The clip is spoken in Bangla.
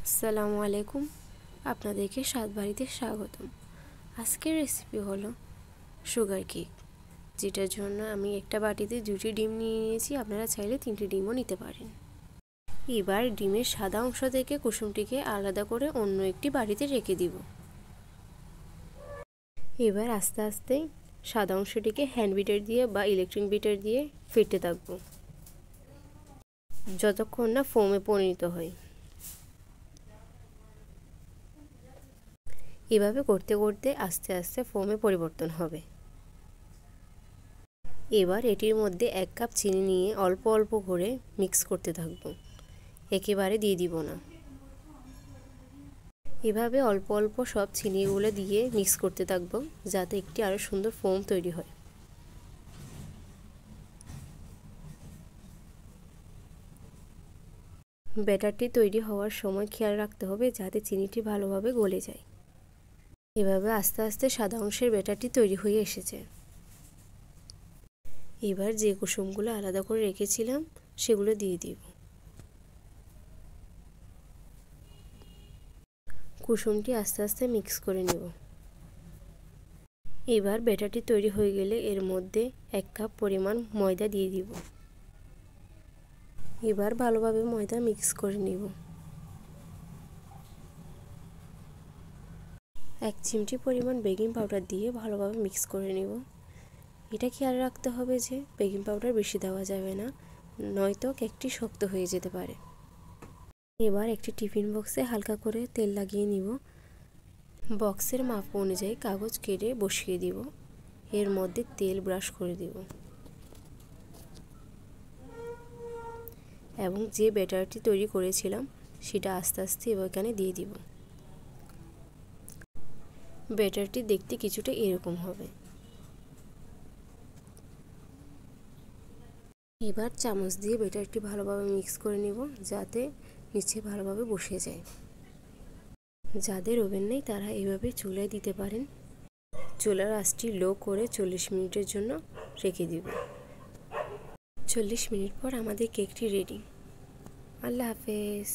আসসালামু আলাইকুম, আপনাদেরকে স্বাদ বাড়িতে স্বাগতম। আজকের রেসিপি হলো সুগার কেক, যেটার জন্য আমি একটা বাটিতে 2টি ডিম নিয়ে নিয়েছি। আপনারা চাইলে 3টি ডিমও নিতে পারেন। এবার ডিমের সাদা অংশ থেকে কুসুমটিকে আলাদা করে অন্য একটি বাটিতে রেখে দিব। এবার আস্তে আস্তে সাদা অংশটিকে হ্যান্ড বিটার দিয়ে বা ইলেকট্রিক বিটার দিয়ে ফেটে থাকবো যতক্ষণ না ফোমে পরিণত হয়। এভাবে করতে করতে আস্তে আস্তে ফোমে পরিবর্তন হবে। এবার এটির মধ্যে 1 কাপ চিনি নিয়ে অল্প অল্প করে মিক্স করতে থাকব, একেবারে দিয়ে দিব না। এভাবে অল্প অল্প সব চিনিগুলো দিয়ে মিক্স করতে থাকব, যাতে একটি আরও সুন্দর ফোম তৈরি হয়। ব্যাটারটি তৈরি হওয়ার সময় খেয়াল রাখতে হবে যাতে চিনিটি ভালোভাবে গলে যায়। এভাবে আস্তে আস্তে সাদা অংশের ব্যাটারটি তৈরি হয়ে এসেছে। এবার যে কুসুমগুলো আলাদা করে রেখেছিলাম সেগুলো দিয়ে দিব। কুসুমটি আস্তে আস্তে মিক্স করে নেব। এবার ব্যাটারটি তৈরি হয়ে গেলে এর মধ্যে 1 কাপ পরিমাণ ময়দা দিয়ে দিব। এবার ভালোভাবে ময়দা মিক্স করে নেব। 1 চিমটি পরিমাণ বেকিং পাউডার দিয়ে ভালোভাবে মিক্স করে নেব। এটা খেয়াল রাখতে হবে যে বেকিং পাউডার বেশি দেওয়া যাবে না, নয়তো কেকটি শক্ত হয়ে যেতে পারে। এবার একটি টিফিন বক্সে হালকা করে তেল লাগিয়ে নিব। বক্সের মাপ অনুযায়ী কাগজ কেটে বসিয়ে দিব। এর মধ্যে তেল ব্রাশ করে দিব এবং যে ব্যাটারটি তৈরি করেছিলাম সেটা আস্তে আস্তে এখানে দিয়ে দিব। ব্যাটারটি দেখতে কিছুটা এরকম হবে। এবার চামচ দিয়ে ব্যাটারটি ভালোভাবে মিক্স করে নিব, যাতে নিচে ভালোভাবে বসে যায়। যাদের ওভেন নেই তারা এভাবে চুলায় দিতে পারেন। চুলার আঁচটি লো করে 40 মিনিটের জন্য রেখে দিব। 40 মিনিট পর আমাদের কেকটি রেডি। আল্লাহ হাফেজ।